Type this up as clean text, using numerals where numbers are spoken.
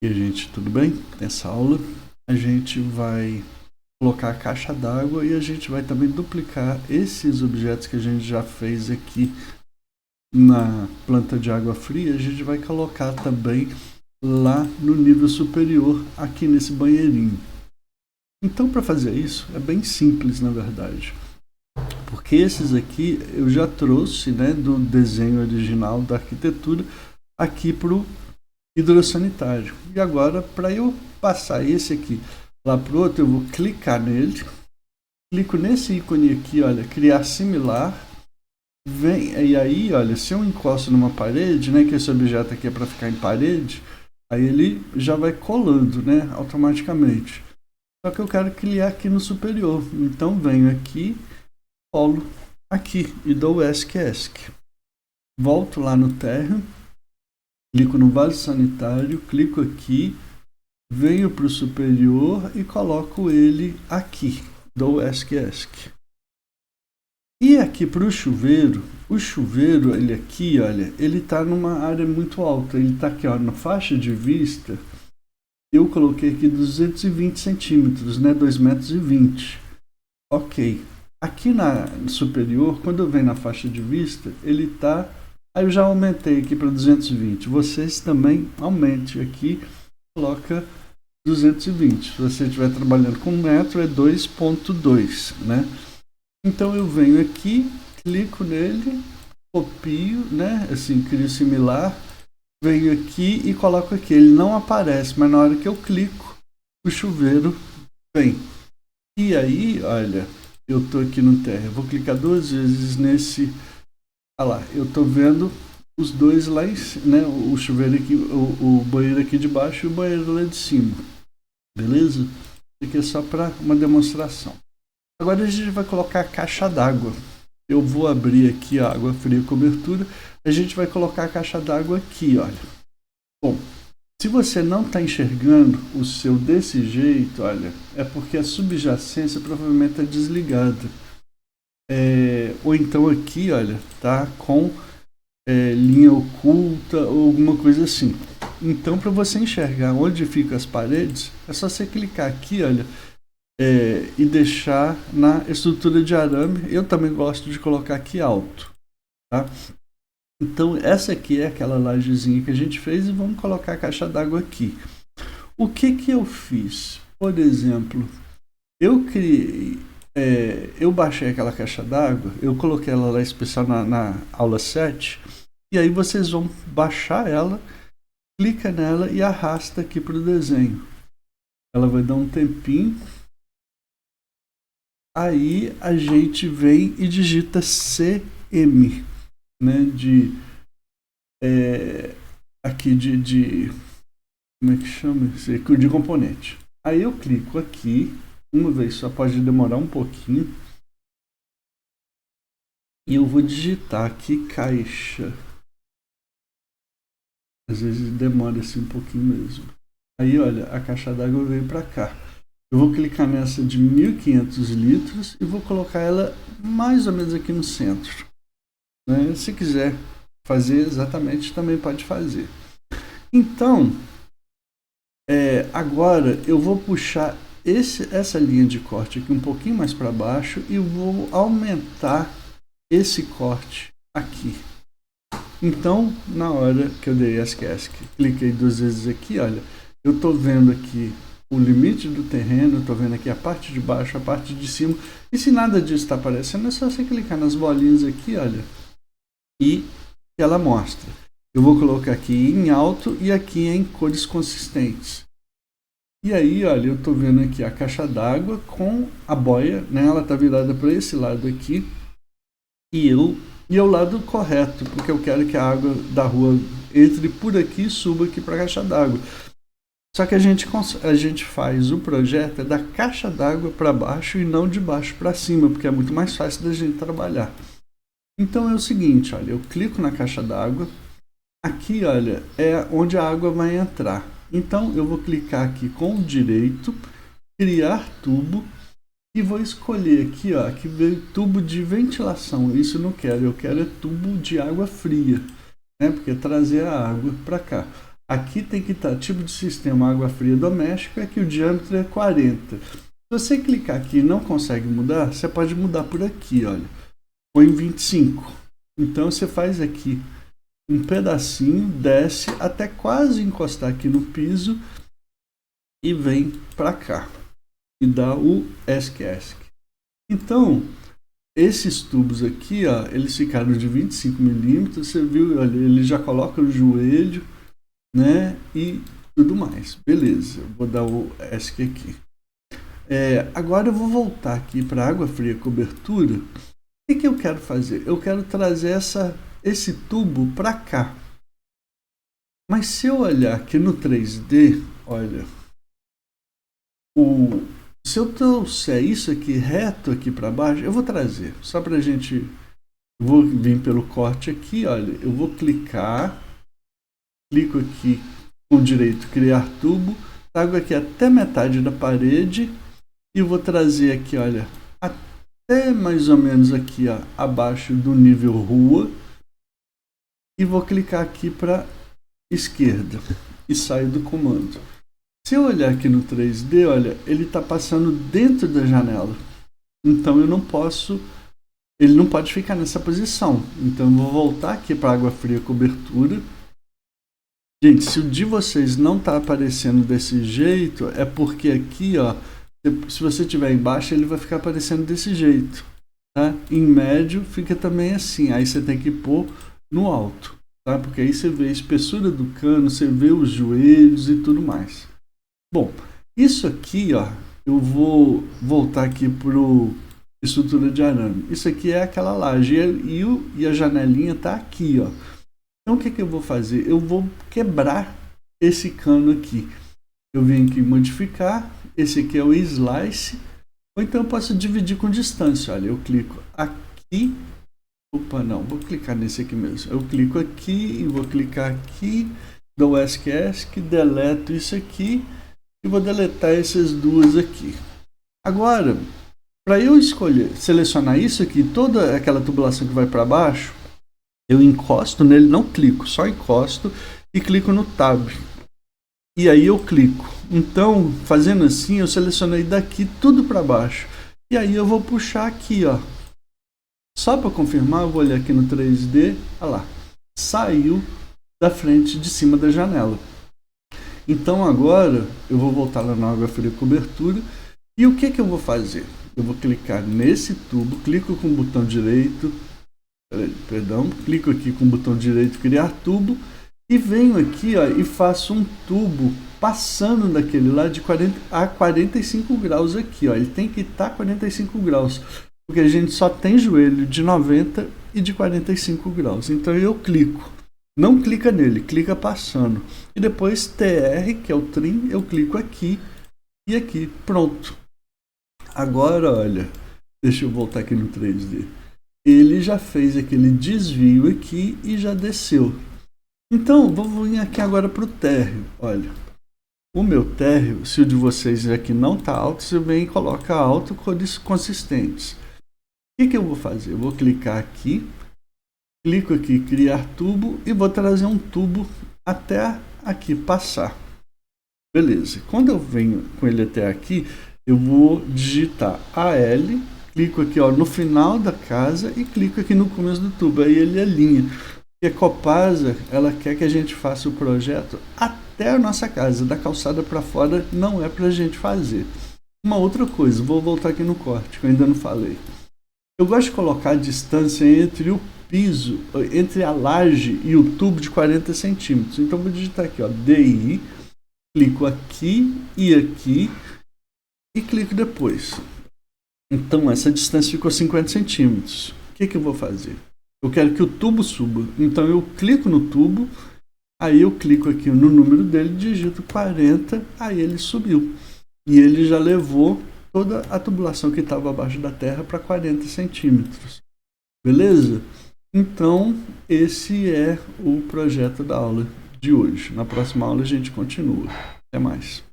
E gente, tudo bem? Nessa aula a gente vai colocar a caixa d'água e a gente vai também duplicar esses objetos que a gente já fez aqui na planta de água fria. A gente vai colocar também lá no nível superior, aqui nesse banheirinho. Então, para fazer isso, é bem simples, na verdade. Porque esses aqui eu já trouxe, né, do desenho original da arquitetura aqui para o hidrossanitário. E agora, para eu passar esse aqui lá para o outro, eu vou clicar nele, clico nesse ícone aqui, olha, criar similar, vem, e aí, olha, se eu encosto numa parede, né, que esse objeto aqui é para ficar em parede, aí ele já vai colando, né, automaticamente. Só que eu quero criar aqui no superior, então venho aqui, colo aqui e dou ESC. Volto lá no térreo, clico no vaso sanitário, clico aqui, venho para o superior e coloco ele aqui, dou ESC. E aqui para o chuveiro, ele aqui, olha, ele está numa área muito alta, ele está aqui, ó, na faixa de vista, eu coloquei aqui 220 centímetros, né, 2,20 metros. Ok. Aqui na superior, quando eu venho na faixa de vista, ele está... Aí eu já aumentei aqui para 220. Vocês também aumente aqui, coloca 220. Se você estiver trabalhando com metro, é 2,2, né? Então eu venho aqui, clico nele, copio, né? Assim, crio similar, venho aqui e coloco aqui. Ele não aparece, mas na hora que eu clico, o chuveiro vem. E aí, olha, eu estou aqui no térreo, vou clicar 2 vezes nesse... Olha lá, eu estou vendo os dois lá em cima, né? O chuveiro aqui, o banheiro aqui de baixo e o banheiro lá de cima. Beleza? Isso aqui é só para uma demonstração. Agora a gente vai colocar a caixa d'água. Eu vou abrir aqui a água fria cobertura. A gente vai colocar a caixa d'água aqui, olha. Bom, se você não está enxergando o seu desse jeito, olha, é porque a subjacência provavelmente está desligada. Ou então aqui, olha, tá com linha oculta ou alguma coisa assim. Então, para você enxergar onde ficam as paredes, é só você clicar aqui, olha, e deixar na estrutura de arame. Eu também gosto de colocar aqui alto, tá? Então, essa aqui é aquela lajezinha que a gente fez e vamos colocar a caixa d'água aqui. O que eu fiz? Por exemplo, eu criei... eu baixei aquela caixa d'água, eu coloquei ela lá especial na aula 7, e aí vocês vão baixar ela, clica nela e arrasta aqui para o desenho. Ela vai dar um tempinho, aí a gente vem e digita CM, né, aqui de como é que chama? De componente. Aí eu clico aqui, uma vez só, pode demorar um pouquinho. E eu vou digitar aqui caixa. Às vezes demora assim um pouquinho mesmo. Aí olha, a caixa d'água veio para cá. Eu vou clicar nessa de 1.500 litros e vou colocar ela mais ou menos aqui no centro, né? Se quiser fazer exatamente, também pode fazer. Então, agora eu vou puxar essa linha de corte aqui um pouquinho mais para baixo e vou aumentar esse corte aqui. Então, na hora que eu dei ESC, cliquei 2 vezes aqui, olha, eu estou vendo aqui o limite do terreno, estou vendo aqui a parte de baixo, a parte de cima, e se nada disso está aparecendo, é só você clicar nas bolinhas aqui, olha, e ela mostra. Eu vou colocar aqui em alto e aqui em cores consistentes. E aí, olha, eu estou vendo aqui a caixa d'água com a boia, né? Ela está virada para esse lado aqui. E é o lado correto, porque eu quero que a água da rua entre por aqui e suba aqui para a caixa d'água. Só que a gente faz o projeto da caixa d'água para baixo e não de baixo para cima, porque é muito mais fácil da gente trabalhar. Então é o seguinte, olha, eu clico na caixa d'água. Aqui, olha, é onde a água vai entrar. Então, eu vou clicar aqui com o direito, criar tubo, e vou escolher aqui, ó, que veio tubo de ventilação. Isso eu não quero, eu quero tubo de água fria, né? Porque trazer a água para cá. aqui tem que estar tipo de sistema água fria doméstico, é que o diâmetro é 40. Se você clicar aqui e não consegue mudar, você pode mudar por aqui, olha. Põe 25. Então você faz aqui um pedacinho, desce até quase encostar aqui no piso e vem para cá e dá o ESC. Então, esses tubos aqui, ó, eles ficaram de 25 milímetros, você viu, olha, ele já coloca o joelho, né, e tudo mais. Beleza, eu vou dar o ESC aqui. Agora eu vou voltar aqui para água fria cobertura. O que eu quero fazer? Eu quero trazer esse tubo para cá. Mas se eu olhar aqui no 3D, olha, se eu trouxer isso aqui reto aqui para baixo, eu vou trazer, só para a gente, vou vir pelo corte aqui, olha, eu vou clico aqui com direito criar tubo, trago aqui até metade da parede e vou trazer aqui, olha, até mais ou menos aqui, ó, abaixo do nível rua e vou clicar aqui para esquerda e saio do comando. Se eu olhar aqui no 3D, olha, ele está passando dentro da janela. Então eu não posso, ele não pode ficar nessa posição. Então eu vou voltar aqui para água fria cobertura. Gente, se o de vocês não está aparecendo desse jeito, é porque aqui, ó, se você estiver embaixo, ele vai ficar aparecendo desse jeito. Tá? Em médio fica também assim. Aí você tem que pôr no alto, tá? Porque aí você vê a espessura do cano, você vê os joelhos e tudo mais. Bom, isso aqui, ó, eu vou voltar aqui para estrutura de arame. Isso aqui é aquela laje e a janelinha tá aqui, ó. Então o que eu vou fazer? Eu vou quebrar esse cano aqui. Eu venho aqui modificar. Esse aqui é o slice. Ou então eu posso dividir com distância. Olha, eu clico aqui. Opa, não, vou clicar nesse aqui mesmo. Eu clico aqui e vou clicar aqui. Dou ESC, deleto isso aqui. E vou deletar essas duas aqui. Agora, para eu selecionar isso aqui, toda aquela tubulação que vai para baixo, eu encosto nele, não clico, só encosto e clico no Tab. E aí eu clico. Então, fazendo assim, eu selecionei daqui tudo para baixo. E aí eu vou puxar aqui, ó. Só para confirmar, eu vou olhar aqui no 3D, olha lá, saiu da frente de cima da janela. Então agora eu vou voltar lá na água fria cobertura e o que eu vou fazer? Eu vou clicar nesse tubo, clico com o botão direito, clico aqui com o botão direito criar tubo e venho aqui, ó, e faço um tubo passando daquele lá de 40 a 45 graus aqui, ó. Ele tem que estar 45 graus, porque a gente só tem joelho de 90 e de 45 graus. Então eu clico. Não clica nele, clica passando. E depois TR, que é o trim, eu clico aqui e aqui. Pronto. Agora, olha, deixa eu voltar aqui no 3D. Ele já fez aquele desvio aqui e já desceu. Então, vou vir aqui agora para o térreo. Olha, o meu térreo, se o de vocês aqui não está alto, você vem e coloca alto, cores consistentes. O que eu vou fazer? Eu vou clicar aqui. Clico aqui, criar tubo e vou trazer um tubo até aqui passar. Beleza. Quando eu venho com ele até aqui, eu vou digitar AL, clico aqui, ó, no final da casa e clico aqui no começo do tubo. Aí ele alinha. E a Copasa, ela quer que a gente faça o projeto até a nossa casa. Da calçada para fora não é para a gente fazer. Uma outra coisa, vou voltar aqui no corte, que eu ainda não falei. Eu gosto de colocar a distância entre o piso, entre a laje e o tubo de 40 centímetros. Então vou digitar aqui, ó, DI, clico aqui e clico depois. Então essa distância ficou 50 centímetros. O que eu vou fazer? Eu quero que o tubo suba. Então eu clico no tubo, aí eu clico aqui no número dele, digito 40, aí ele subiu. E ele já levou toda a tubulação que estava abaixo da terra para 40 centímetros. Beleza? Então, esse é o projeto da aula de hoje. Na próxima aula a gente continua. Até mais.